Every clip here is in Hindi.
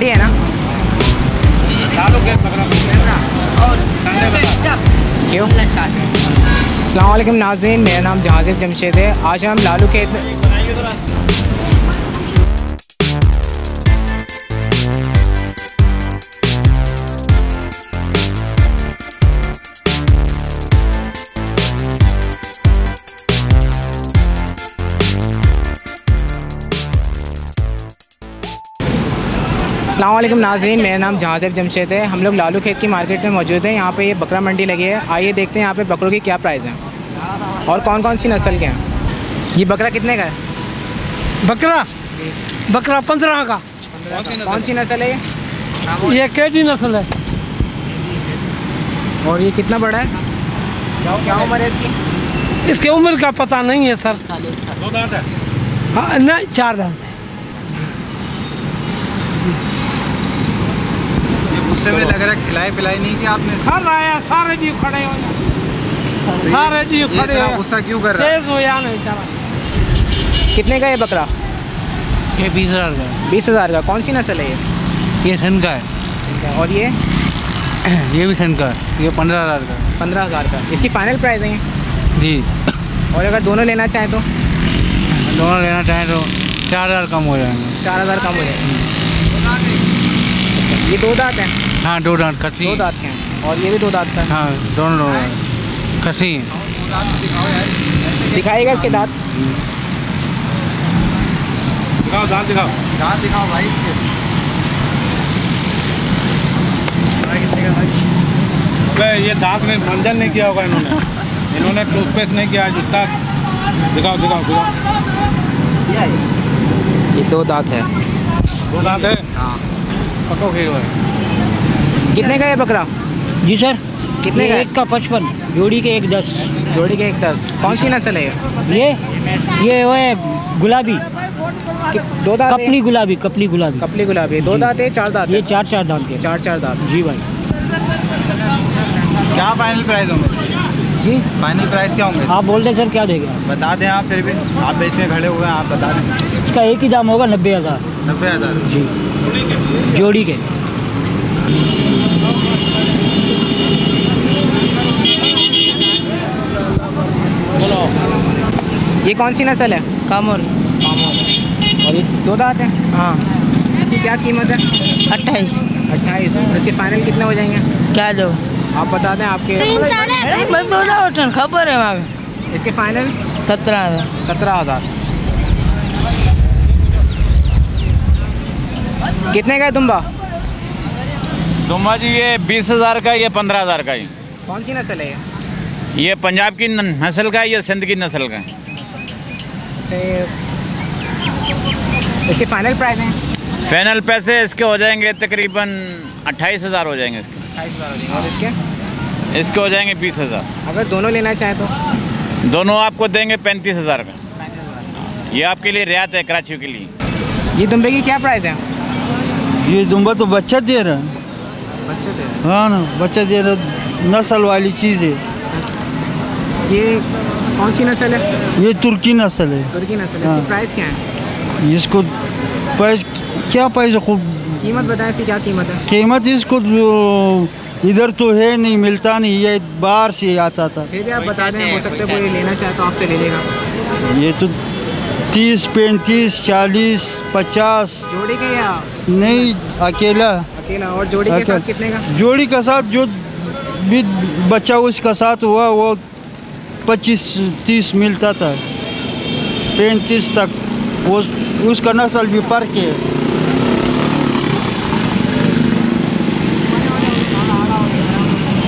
है ना? क्यों? अस्सलाम वालेकुम नाज़रीन, मेरा नाम जहाज़िब जमशेद है। आज हम लालू खेत अस्सलाम वालेकुम नाज़रीन, मेरा नाम जहाज़िब जमशेद है। हम लोग लालू खेत की मार्केट में मौजूद हैं। यहाँ पे ये बकरा मंडी लगी है। आइए देखते हैं यहाँ पे बकरों की क्या प्राइस है और कौन कौन सी नस्ल के हैं। ये बकरा कितने का है? बकरा 15 का। कौन सी नस्ल है ये केडी नस्ल है। और ये कितना बड़ा है? क्या उम्र है इसकी? इसके उम्र का पता नहीं है सर। 2 दांत है? हाँ नहीं, 4 दांत। गुस्से में लग रहा है, खिलाई पिलाई नहीं की आपने? खा रहा है, सारे जी खड़े हो जाए, सारे जी खड़े हो। गुस्सा क्यों कर रहा है? तेज हो या नहीं बेचारा। कितने का ये बकरा? ये 20,000 का है। 20,000 का। कौन सी नस्ल है ये सन का है। और ये भी सन का है। ये 15,000 का है। 15,000 का। इसकी फ़ाइनल प्राइस है जी। और अगर दोनों लेना चाहें तो? दोनों लेना चाहें तो 4,000 कम हो जाएंगे। 4,000 कम हो जाएगा। अच्छा, ये 2 दांत हैं? हाँ 2 दांत खसी। 2 दांत के हैं। और ये भी 2 दांत का है? हाँ दोनों खसी। दिखाएगा इसके दांत? दिखाओ दांत, दिखाओ भाई इसके। ये दांत में मंजन नहीं किया होगा इन्होंने टूथपेस्ट नहीं किया जिसका। दिखाओ। ये 2 दांत है। 2 दांत है? हाँ। पको खीर है। कितने का है बकरा? जी सर, कितने का? एक का 55, जोड़ी के 1 10। जोड़ी के 1 10। कौन सी नस्ल है ये वो है गुलाबी, 2 दांत? कपली गुलाबी। कपली गुलाबी। 2 दांत है? 4 दांत? ये 4 दांत के। 4 दांत। जी भाई। क्या फाइनल प्राइस होंगे जी फाइनल प्राइस क्या होंगे? आप बोल दें सर, क्या देंगे आप? बता दें आप, फिर भी आप बेचने खड़े हुए हैं, आप बता दें। इसका एक ही दाम होगा 90,000। 90,000 जी, जोड़ी के। ये कौन सी नस्ल है? कामोर। और ये 2 दांत हैं? हाँ। इसकी क्या कीमत है? 28। 28। और इसके फाइनल कितने हो जाएंगे? क्या दो? आप बता दें आपके। खबर है वहाँ। इसके फाइनल 17,000। 17,000। कितने का है दुम्बा? दुम्बा जी ये 20,000 का, ये 15,000 का। कौन सी नस्ल है ये पंजाब की नस्ल का है, ये सिंध की नस्ल का है। अच्छा, ये इसके फाइनल प्राइस हैं? फाइनल पैसे इसके हो जाएंगे तकरीबन 28,000 हो जाएंगे इसके। 28,000 हो जाएंगे। और इसके हो जाएंगे 20,000। अगर दोनों लेना चाहें तो? दोनों आपको देंगे 35,000 का। ये आपके लिए रियायत है कराची के लिए। ये दुम्बे की क्या प्राइस है? ये दुम्बा तो बच्चा दे रहा है। बच्चे दे? हाँ ना, बच्चा दे रहा, नस्ल वाली चीज़ है। ये कौन सी नस्ल है? ये तुर्की नस्ल है। तुर्की नस्ल है। हाँ। इसकी प्राइस क्या है? इसको प्राइस क्या प्राइस है? खुद कीमत बताएं, इसकी क्या कीमत है? कीमत इसको इधर तो है नहीं, मिलता नहीं, ये बाहर से आता था। फिर भी आप बता दें, हो सकता है कोई लेना चाहे तो आपसे ले लेगा। ये तो 30, 35, 40, 50। जोड़ी के या नहीं, अकेला। अकेला? और जोड़ी के साथ कितने का? जोड़ी का साथ जो भी बच्चा उसका साथ हुआ वो 25-30 मिलता था, 35 तक। वो उसका नस्ल भी पर के है।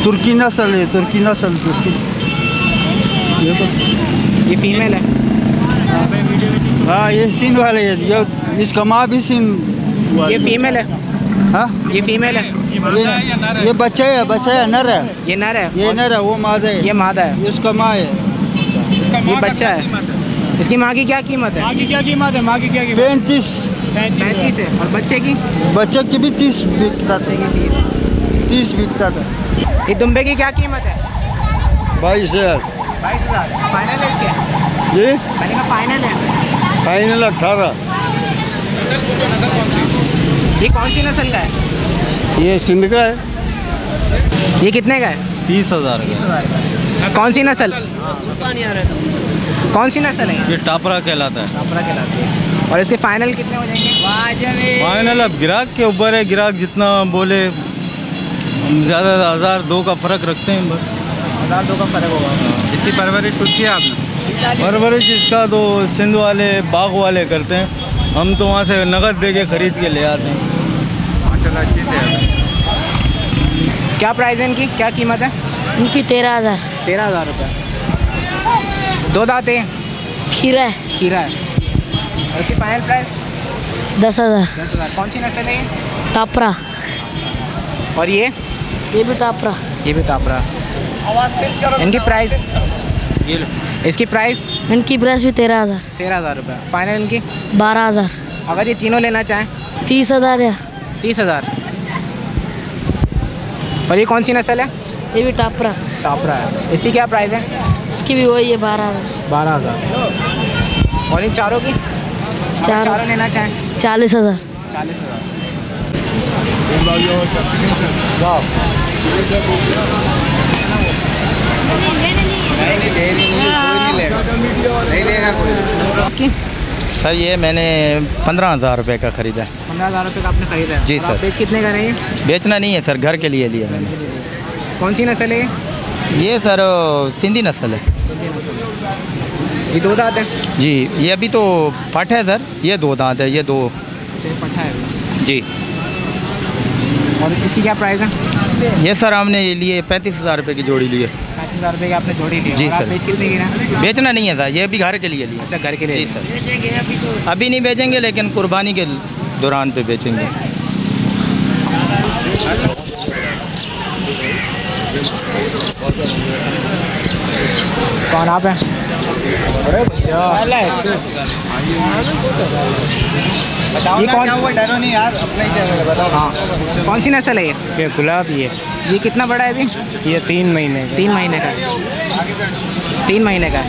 तुर्की नस्ल है, तुर्की। ये फीमेल है? हाँ ये सीन वाले है, ये इसका माँ भी सीन। ये फीमेल है? हाँ ये फीमेल है? ये बच्चा है, नर है। ये नर है? ये नर है, वो मादा है। ये मादा है? उसका माँ है। ये बच्चा है? इसकी माँ की क्या कीमत है? माँ की क्या कीमत है? 35। 35 है। और बच्चे की? बच्चे की भी 30 बिकता था। 30 बिकता था। ये दुम्बे की क्या कीमत है? 22,000। 22,000 फाइनल है इसके? ये मैंने कहा फाइनल है। फाइनल 18। ये कौन सी नस्ल का है? ये सिंध का है। ये कितने का है? 30,000 का। कौन सी नस्ल? कौन सी नस्ल है? ये टापरा कहलाता है। टापरा कहलाती है। और इसके फाइनल कितने हो जाएंगे? फाइनल अब ग्राहक के ऊपर है, ग्राहक जितना बोले, ज़्यादा 1,000-2 का फ़र्क रखते हैं बस। 1,000-2 का फ़र्क होगा। इसकी परवरिश खुद की है आपने? परवरिश इसका तो सिंध वाले बाग वाले करते हैं, हम तो वहाँ से नगद दे के ख़रीद के ले आते हैं। माशाल्लाह अच्छी से है। क्या प्राइस है इनकी, क्या कीमत है? इनकी 13,000। 13,000 रुपये। 2 दांत है? खीरा है। खीरा है। और इसकी फाइनल प्राइस? 10,000। 10,000। कौन सी नस्ल है ये? टापरा। और ये भी टापरा। ये भी टापरा। इनकी प्राइस? इसकी प्राइस? इनकी प्राइस भी 13,000। 13,000 रुपये। फाइनल इनकी? 12,000। अगर ये तीनों लेना चाहें? 30,000 या 30,000। और ये कौन सी नस्ल है? ये भी टापरा। टापरा है। इसकी क्या प्राइस है? इसकी भी वही है 12,000। 12,000। और इन चारों की? चारों लेना चाहें? 40,000। 40,000। इसकी? सर ये मैंने 15,000 रुपये का ख़रीदा है। 15,000 रुपये का आपने ख़रीदा है? जी और सर। आप बेच कितने का रहे हैं? बेचना नहीं है सर, घर के लिए लिया मैंने। कौन सी नस्ल है ये सर सिंधी नस्ल है। ये? 2 दांत है? जी, ये अभी तो पठ है सर, ये 2 दांत है, ये 2। पट्ठा है। जी। और इसकी क्या प्राइस है? ये सर हमने ये लिए 35,000 रुपये की जोड़ी लिए। 35,000 रुपये की आपने जोड़ी ली? जी और आप सर। बेच कितने की रहे? बेचना नहीं है सर, ये भी घर के लिए लिए। अच्छा, घर के लिए? जी सर। अभी नहीं बेचेंगे, लेकिन कुर्बानी के दौरान पे बेचेंगे। कौन आप हैं? ये कौन? डरो नहीं यार, अपना ही बताओ। हाँ, कौन सी नस्ल है ये? ये गुलाबी है। ये कितना बड़ा है अभी? ये 3 महीने का। 3 महीने का। 3 महीने का।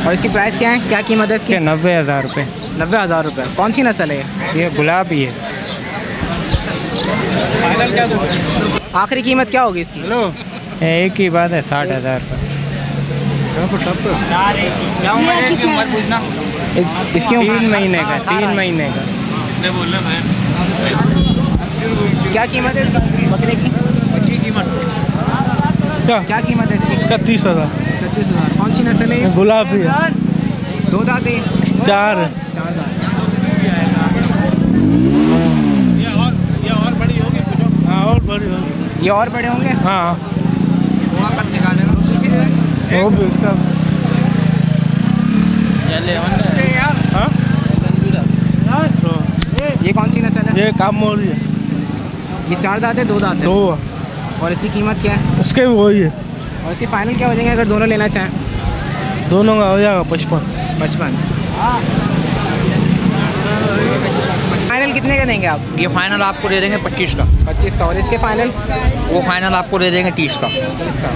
और इसकी प्राइस क्या है, क्या कीमत है इसकी? 90,000 रुपये। 90,000 रुपये। कौन सी नस्ल है ये गुलाबी है। आखिरी कीमत क्या होगी इसकी? एक ही बात है, 60,000 रुपये। इसकी 3 महीने का। 3 महीने का। क्या कीमत है इसकी बकरे की? क्या कीमत है इसकी? 31,000। 31,000। कौन सी नस्ल है ये? गुलाबी है। 2 दांत है? 4 है। 4 दांत। ये और बड़ी होगी कुछ? हाँ और बड़ी होगी। ये और बड़े होंगे? हाँ निकालेगा वो भी उसका। हाँ ये कौन सी नस्ल है? ये कामोली है। ये 4 दांत है, 2 दांत है? 2। और इसकी कीमत क्या है? उसके भी वही है। और इसकी फाइनल क्या हो जाएंगे अगर दोनों लेना चाहें? दोनों का हो जाएगा 55। 55। फाइनल कितने का देंगे आप? ये फाइनल आपको दे देंगे 25 का। 25 का। और इसके फाइनल? वो फाइनल आपको दे देंगे 30 का। 30 का।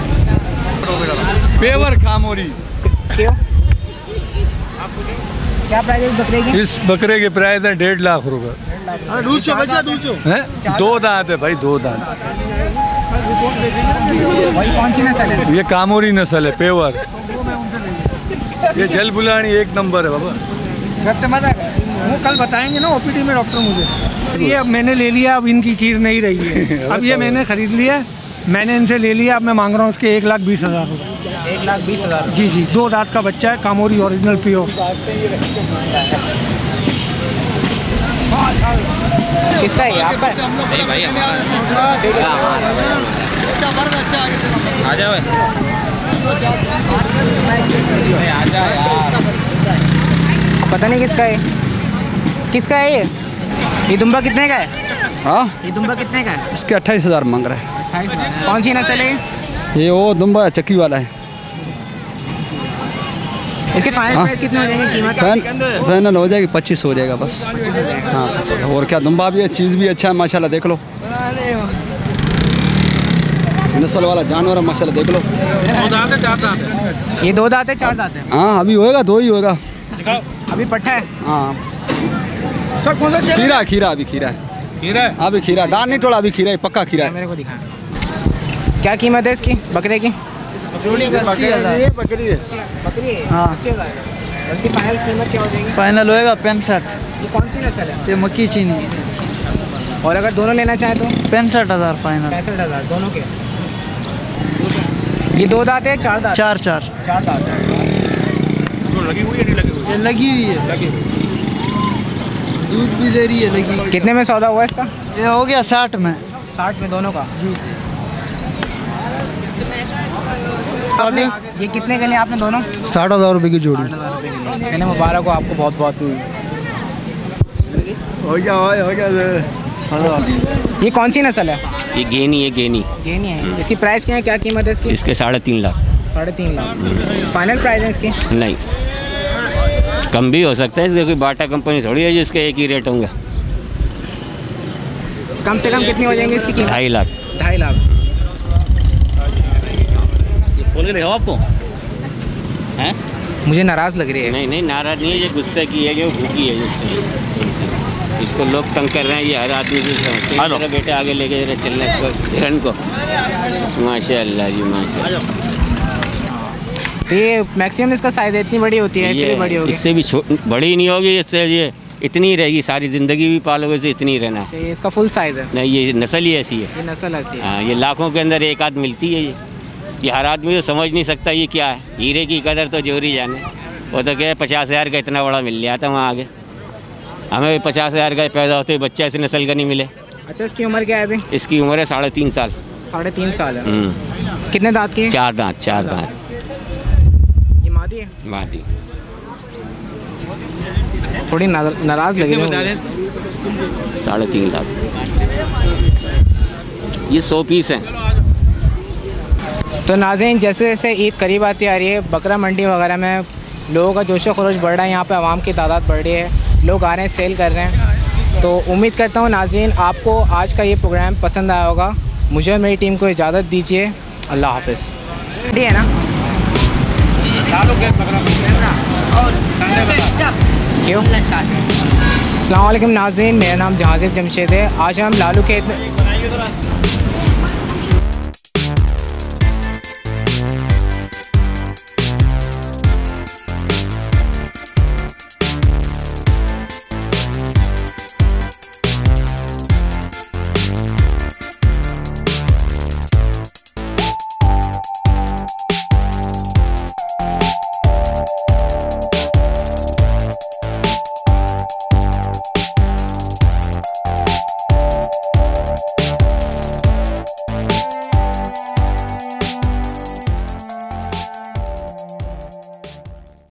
पेवर खामोरी। क्यों? क्या प्राइस है इस बकरे की? इस बकरे के प्राइस है 1.5 लाख रुपए। हैं? 2 दांत है भाई, 2 दांत। वही कौन सी नस्ल है? ये कामोरी नस्ल है, पेवर। ये जल बुलानी 1 नंबर है बाबा। वो कल बताएंगे ना ओपीडी में डॉक्टर मुझे। ये अब मैंने ले लिया, अब इनकी चीज़ नहीं रही है। अब ये मैंने खरीद लिया, मैंने इनसे ले लिया, अब मैं मांग रहा हूँ उसके 1,20,000 रुपये। 1,20,000। जी जी, 2 दांत का बच्चा है, कामोरी ओरिजिनल प्योर। किसका है? आपका है? नहीं भाई आ जाओ। पता नहीं किसका है। किसका है ये? ये दुम्बा कितने का है? हाँ, ये दुम्बा कितने का है? इसके 28,000 मांग रहा है। 28,000। कौन सी नस्ल है? ये वो दुम्बा चक्की वाला है। इसके फाइनल प्राइस कितने हो जाएंगे कीमत? फाइनल हो जाएगी 25 हो जाएगा बस। हाँ 25। और क्या, दुम्बा भी है, चीज़ भी अच्छा है माशाल्लाह, देख लो। नस्ल वाला जानवर है माशाल्लाह, देख लो। 2 दांत है 4 दांत है? ये 2 दांत है 4 दांत है? हाँ अभी होएगा, 2 ही होएगा। अभी पट्ठा है? हाँ सर कौन सा खीरा, खीरा अभी खीरा है। खीरा है? अभी खीरा, दान नहीं तोड़ा, अभी खीरा है, पक्का खीरा है। मेरे को दिखाएं। क्या कीमत है इसकी बकरे की? जोड़ी का 80,000 बकरी है। बकरी है हाँ। 80,000। और इसकी फाइनल कीमत क्या हो जाएगी? फाइनल होएगा 65। ये कौन सी नस्ल है? ये मक्की चीनी। और अगर दोनों लेना चाहे तो? 65,000 फाइनल। 65,000 दोनों के। ये 2 दांत है 4 दांत? 4 4 दांत है। लगी हुई है नहीं लगी हुई? ये लगी हुई है, दूध भी दे रही है लगी। कितने में सौदा हुआ इसका? ये हो गया 60 में। 60 में दोनों का? जी। आपने ये कितने के लिए आपने दोनों? 60,000 रुपये की जोड़ी। 60,000 रुपये के लिए। चलिए मुबारक हो आपको बहुत बहुत। हो गया। ये कौन सी नस्ल है? ये गेनी है, गेनी गेनी है। इसकी प्राइस क्या है, क्या कीमत है इसकी? इसके 3.5 लाख। 3.5 लाख फाइनल प्राइस है इसकी? नहीं, कम भी हो सकता है, इसके कोई बाटा कंपनी थोड़ी है जिसके एक ही रेट होंगे। कम से कम कितनी हो जाएंगी इसकी कीमत? 2.5 लाख। 2.5 लाख। बोल रहे हो आपको हैं? मुझे नाराज़ लग रही है। नहीं नाराज नहीं है, ये गुस्से की है, जो भूखी है इस टाइम। इसको लोग तंग कर रहे हैं, ये हर आदमी को समझते हैं। मेरा बेटे आगे लेके जरा चलना इसको, हिरन को। माशाल्लाह जी माशाल्लाह। तो ये मैक्सिमम इसका साइज़ इतनी बड़ी होती है? इससे भी बड़ी होगी? इससे भी बड़ी नहीं होगी, इससे ये इतनी ही रहेगी, सारी ज़िंदगी भी पालोगे इसे इतनी ही रहना है। ये इसका फुल साइज़ है? नहीं, ये नस्ल ही ऐसी है। ये नस्ल ऐसी है? हाँ, ये लाखों के अंदर एक आध मिलती है। ये हर आदमी तो समझ नहीं सकता ये क्या है। हीरे की कदर तो जोरी जाने। वो तो क्या 50,000 का इतना बड़ा मिल गया था वहाँ आगे। हमें 50,000 का पैदा होते ही बच्चा ऐसी नस्ल का नहीं मिले। अच्छा, इसकी उम्र क्या है अभी? इसकी उम्र है 3.5 साल। 3.5 साल है। कितने दांत की है? 4 दांत। 4 दांत। ये मादी है? मादी। थोड़ी नाराज़ लग रही है। 3.5 लाख। ये 100 पीस हैं। तो नाज़रीन, जैसे जैसे ईद करीब आती आ रही है, बकरा मंडी वगैरह में लोगों का जोश व खरोश बढ़ रहा है। यहाँ पे आवाम की तादाद बढ़ रही है, लोग आ रहे हैं, सेल कर रहे हैं। तो उम्मीद करता हूँ नाज़रीन आपको आज का ये प्रोग्राम पसंद आया होगा। मुझे और मेरी टीम को इजाज़त दीजिए। अल्लाह हाफ़िज़। ठीक है ना? क्यों? अस्सलाम वालेकुम नाज़रीन, मेरा नाम जहाज़िब जमशेद है। आज हम लालू खेत में